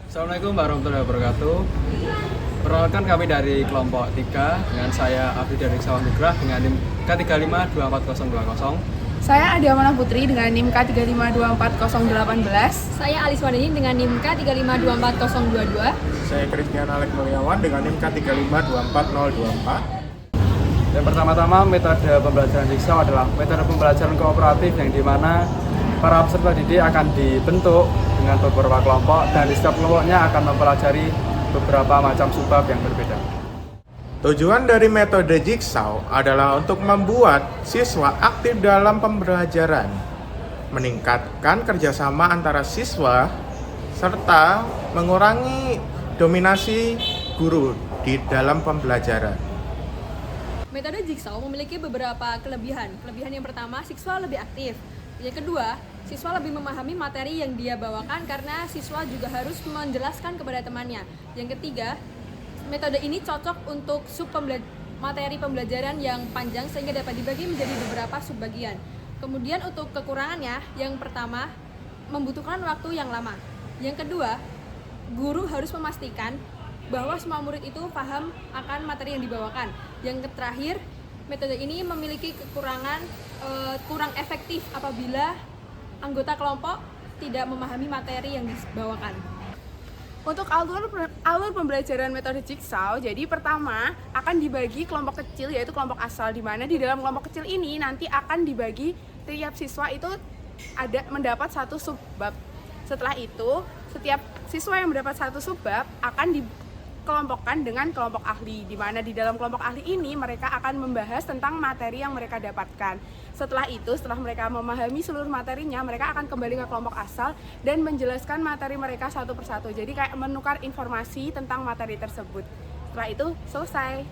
Assalamualaikum warahmatullahi wabarakatuh. Perkenalkan kami dari kelompok 3 dengan saya Abdi dari Sawang Nugrah dengan NIM K3524020. Saya Adia Mana Putri dengan NIM K3524018. Saya Alis Wadani dengan NIM K3524022. Saya Christian Alek Mulyawan dengan NIM K3524024. Yang pertama-tama metode pembelajaran jigsaw adalah metode pembelajaran kooperatif yang dimana para peserta didik akan dibentuk dengan beberapa kelompok dan di setiap kelompoknya akan mempelajari beberapa macam subbab yang berbeda. Tujuan dari metode jigsaw adalah untuk membuat siswa aktif dalam pembelajaran, meningkatkan kerjasama antara siswa, serta mengurangi dominasi guru di dalam pembelajaran. Metode jigsaw memiliki beberapa kelebihan. Kelebihan yang pertama, siswa lebih aktif. Yang kedua, siswa lebih memahami materi yang dia bawakan karena siswa juga harus menjelaskan kepada temannya. Yang ketiga, metode ini cocok untuk materi pembelajaran yang panjang sehingga dapat dibagi menjadi beberapa subbagian. Kemudian untuk kekurangannya, yang pertama, membutuhkan waktu yang lama. Yang kedua, guru harus memastikan bahwa semua murid itu paham akan materi yang dibawakan. Yang terakhir, metode ini memiliki kekurangan kurang efektif apabila anggota kelompok tidak memahami materi yang dibawakan. Untuk alur pembelajaran metode jigsaw, jadi pertama akan dibagi kelompok kecil yaitu kelompok asal, di mana di dalam kelompok kecil ini nanti akan dibagi tiap siswa itu mendapat satu subbab. Setelah itu, setiap siswa yang mendapat satu subbab akan dikelompokkan dengan kelompok ahli, di mana di dalam kelompok ahli ini mereka akan membahas tentang materi yang mereka dapatkan. Setelah itu, setelah mereka memahami seluruh materinya, mereka akan kembali ke kelompok asal dan menjelaskan materi mereka satu persatu. Jadi kayak menukar informasi tentang materi tersebut. Setelah itu, selesai.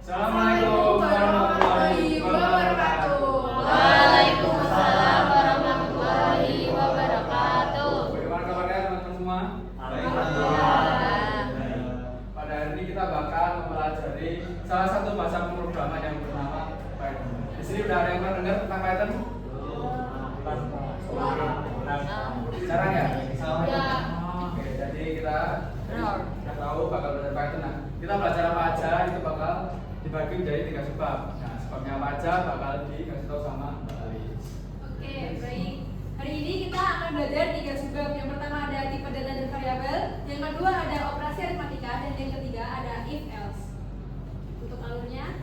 Assalamualaikum warahmatullahi wabarakatuh. Waalaikumsalam warahmatullahi wabarakatuh. Bagaimana kabarnya teman-teman semua? Pada hari ini kita bakal mempelajari salah satu bahasa pemrograman yang bernama Python. Di sini udah ada yang pernah dengar tentang Python? Jarang ya? Oke, jadi kita udah tahu bakal belajar Python. Nah, kita belajar apa aja itu bakal dibagi menjadi 3 subbab. Nah, subbabnya apa aja bakal dikasih tahu sama Mbak Alis. Oke, baik. Hari ini kita akan belajar 3 subbab. Yang pertama ada tipe data dan variabel, yang kedua ada operasi aritmatika, dan yang ketiga ada if else. Untuk alurnya,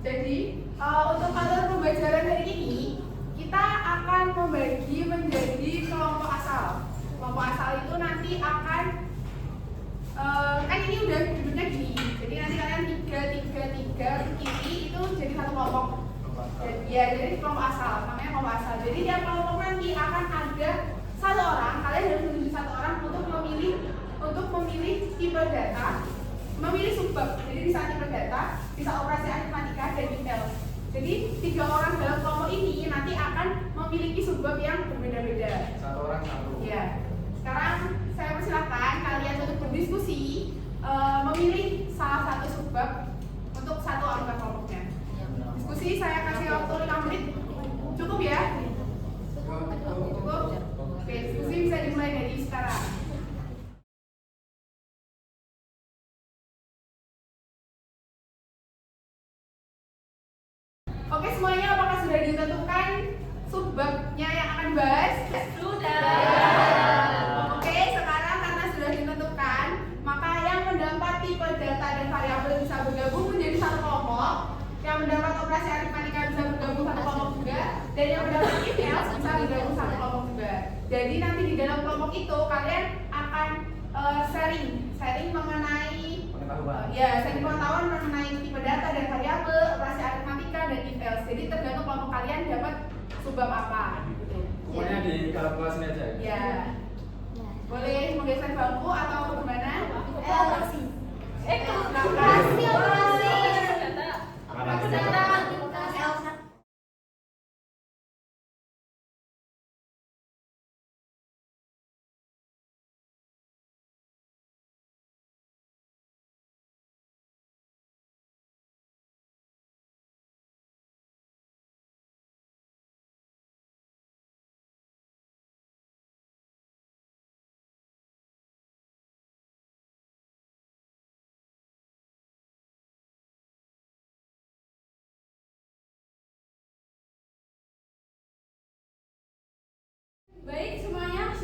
Jadi, untuk alur pembelajaran hari ini, kita akan membagi menjadi kelompok asal. Kelompok asal itu nanti akan, kan ini udah bentuknya gini. Jadi nanti kalian 3 ke kiri itu jadi satu kelompok. Jadi kelompok asal, namanya kelompok asal. Jadi tiap kelompok nanti akan ada satu orang, kalian harus menunjuk satu orang untuk memilih tipe data, memilih subbab. Jadi bisa tipe data, bisa operasi aritmatika dan if else. Jadi 3 orang dalam kelompok ini nanti akan memiliki subbab yang berbeda-beda. Satu orang satu. Ya. Sekarang saya persilakan kalian untuk berdiskusi, memilih salah satu subbab untuk satu anggota kelompoknya. Diskusi saya kasih waktu 5 menit. Cukup ya? Cukup? Oke, diskusi bisa dimulai dari sekarang. Oke, semuanya apakah sudah ditentukan subbabnya yang akan dibahas? Sudah. Oke, sekarang karena sudah ditentukan, maka yang mendapat tipe data dan variabel bisa bergabung menjadi satu kelompok, yang mendapat operasi aritmatika bisa bergabung satu kelompok juga, dan yang mendapat if else bisa bergabung satu kelompok juga. Jadi nanti di dalam kelompok itu kalian akan sharing mengenai sharing pengetahuan mengenai tipe data dan variabel, operasi aritmatika dan if else. Jadi tergantung kelompok kalian dapat subbab apa gitu. Pokoknya di dalam kelas ini aja. Ya. Boleh menggeser bangku atau bagaimana? operasi. Operasi data.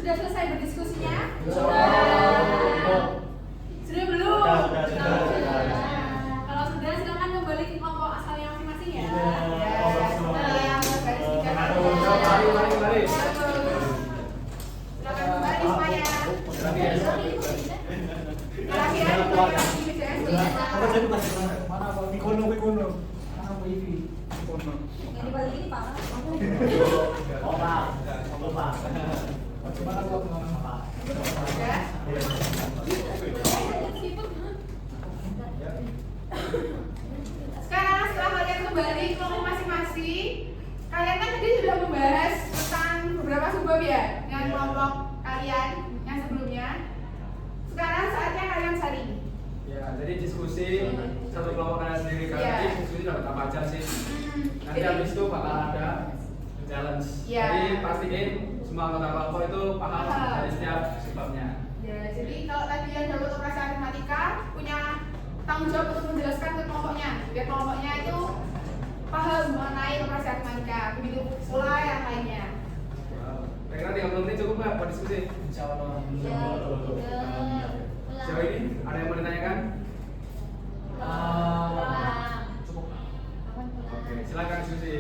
sudah selesai berdiskusinya? Sudah. Sudah belum? Sudah. Kalau sudah, silakan kembali ke kelompok asalnya masing-masing ya. Iya. Garis tiga kali. Mari. Silakan kembali semuanya. Terakhir, kembali lagi ke JSD. Mana Pak? Mikono. Mana Bu Ivi? Mikono. Yang dibalik ini Pak. Oh, Pak. Pak. Gimana Pak? Pak? Ya. Sekarang setelah kalian kembali ke kelompok masing-masing, kalian kan tadi sudah membahas tentang beberapa subbab ya dengan kelompok kalian yang sebelumnya. Sekarang saatnya kalian saling. Ya, jadi diskusi satu kelompok kalian sendiri kali Iya. ini diskusi dapat apa aja sih? Nanti habis itu bakal ada challenge. Iya. Jadi pastiin semua anggota kelompok itu paham Paham. dari setiap sebabnya. Ya, jadi kalau tadi yang dapat operasi aritmatika punya tanggung jawab untuk menjelaskan ke kelompoknya, biar kelompoknya itu paham mengenai operasi aritmatika. Begitu pula yang lainnya. Kira-kira 30 menit cukup nggak buat diskusi? Insya Allah. Sejauh ini ada yang mau ditanyakan? Cukup. Oke, silakan diskusi.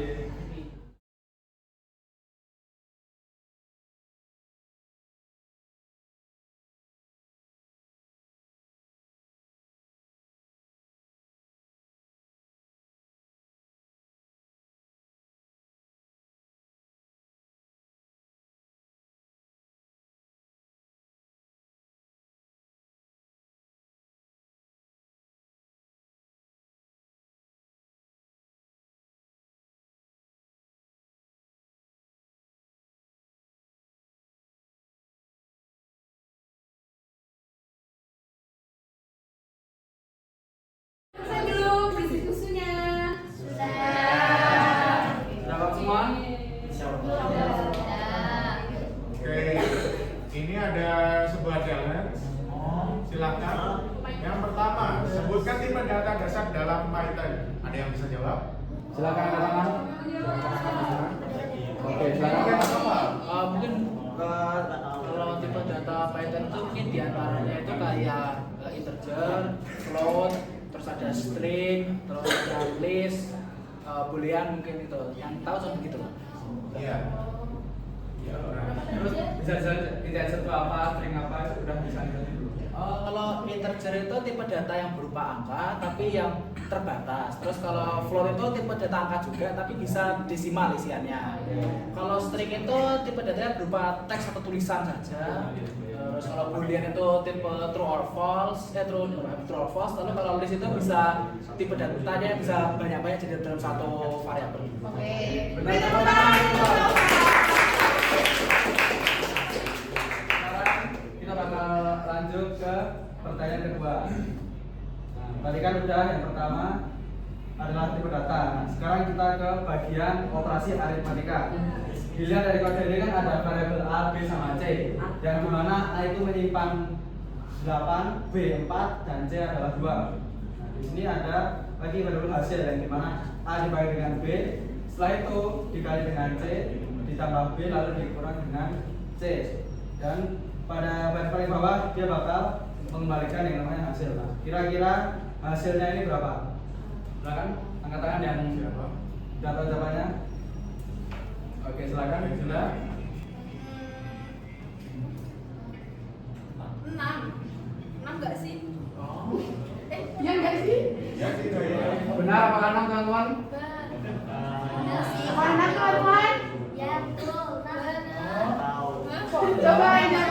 Selesai belum berdiskusinya? Jawab semua? Oke. Ini ada sebuah challenge. Silakan. Yang pertama, sebutkan tipe data dasar dalam Python. Ada yang bisa jawab? Silakan angkat tangan. Oke, silakan. Mungkin kalau tipe data Python itu mungkin diantaranya itu kayak integer, float, terus ada string, terus ada list, boolean mungkin itu. Yang tahu cuma begitu. Iya. Terus bisa integer itu apa, string apa, itu udah bisa dijelasin dulu. Kalau integer itu tipe data yang berupa angka tapi yang terbatas. Terus kalau float itu tipe data angka juga tapi bisa desimal isiannya. Kalau string itu tipe datanya berupa teks atau tulisan saja. Terus kalau boolean itu tipe true or false, true or false. Lalu kalau list itu bisa tipe datanya bisa banyak-banyak jadi dalam satu variabel. Oke. Benar. Beri tepuk tangan. Sekarang kita bakal lanjut ke pertanyaan kedua. Nah, tadi kan udah yang pertama adalah tipe data. Nah, sekarang kita ke bagian operasi aritmatika. Dilihat dari kode ini kan ada variabel A, B sama C, yang dimana A itu menyimpan 8, B 4, dan C adalah 2. Nah, di sini ada lagi variabel hasil yang dimana A dibagi dengan B, setelah itu dikali dengan C, ditambah B lalu dikurang dengan C. Dan pada bagian paling bawah dia bakal mengembalikan yang namanya hasil. Nah, kira-kira hasilnya ini berapa? Silakan angkat tangan yang data jawabannya. Oke, silakan. Sudah. 6 enggak sih? Iya enggak sih? Benar apakah 6 teman-teman? Apa 6 teman-teman? Ya, betul. Coba ini.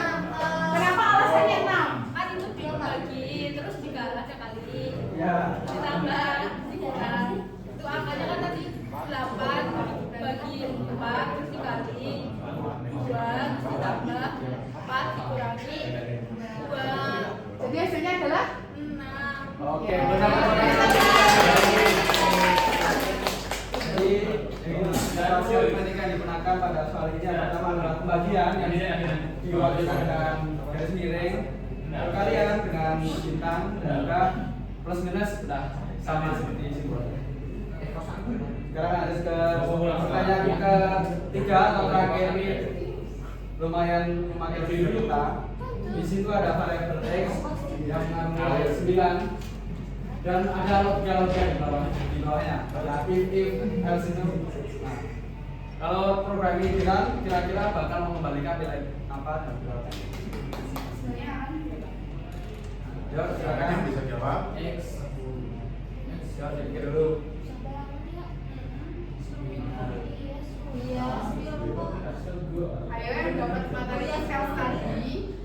Kenapa alasannya 6? Kan itu dibagi terus dikali. Ya. Ditambah dikurang. Itu angkanya kan tadi 8 bagi 4 terus dikali 2 ditambah 4 dikurangi 2. Jadi hasilnya adalah 6. Oke, benar. Jadi hasil aritmatika yang digunakan pada soal ini pertama adalah pembagian yang diwakilkan dengan garis miring, perkalian dengan bintang, dan juga plus minus sudah sama seperti simbol. Sekarang ada ke pertanyaan ketiga atau terakhir ini lumayan memakai diri kita. Di situ ada variabel x yang mengandung 9 dan ada logika di bawahnya. Ada if else itu. Nah, kalau program ini jalan, kira-kira bakal mengembalikan nilai apa dan berapa? Ya, Silakan yang bisa jawab. X. Ya, pikir dulu. Ayo yang dapat materi Excel tadi.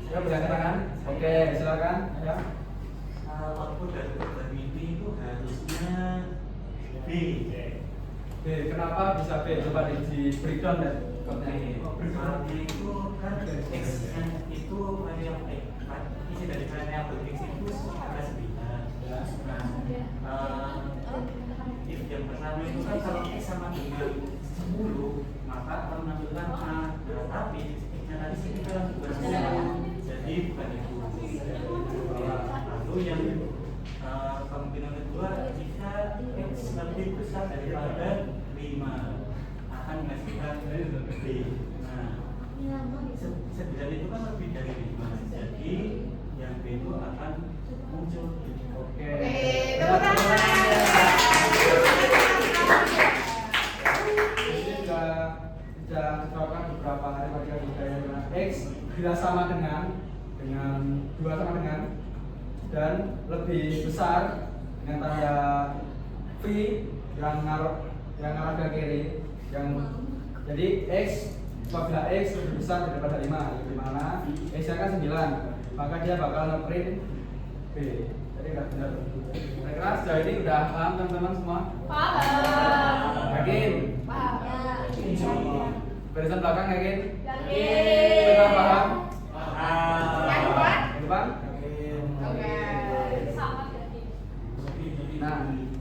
Ya, bisa tangan. Oke, silakan. Ya. Output dari program ini itu harusnya B. B, kenapa bisa B? Coba di breakdown deh kodenya ini. Berarti itu kan X itu variabel isi dari variabel X itu ada 9. Ya. Nah, if yang pertama itu kan kalau X sama dengan 10 maka akan menampilkan A. Nah, tapi X-nya tadi sini kan bukan 9, jadi bukan itu. Lalu yang kemungkinan kedua, jika X lebih besar daripada 5 akan menghasilkan B. Nah, 9 itu kan lebih dari 5, jadi yang B itu akan muncul. Oke. Tepuk tangan. Ini sudah diterapkan beberapa hari pada budaya dengan X bila sama dengan 2 sama dengan dan lebih besar dengan tanda V yang ngarah ke kiri jadi X apabila X lebih besar daripada 5 di mana X nya kan 9 maka dia bakal nge-print B. Jadi nggak benar. Kira-kira sejauh ini udah paham teman-teman semua? Paham. Yakin? Paham. Barisan belakang yakin? Yakin. Kita paham? Yang depan? Yang depan? Yakin. Oke. Nah,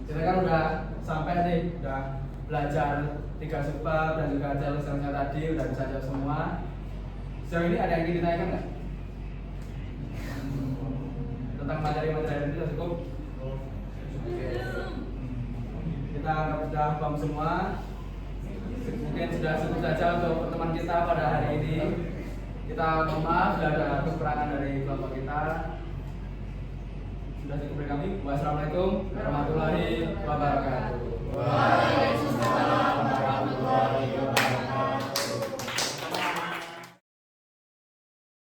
kita kan udah sampai nih, udah belajar 3 subbab dan juga jalur-jalurnya tadi, udah bisa jawab semua. Sejauh ini ada yang ingin ditanyakan nggak? Tentang materi-materi ini sudah cukup? Oke. Kita anggap sudah paham semua. Mungkin sudah cukup saja untuk pertemuan kita pada hari ini. Kita mohon maaf sudah ada kekurangan dari kelompok kita. Sudah cukup dari kami. Wassalamualaikum warahmatullahi wabarakatuh. Waalaikumsalam warahmatullahi wabarakatuh.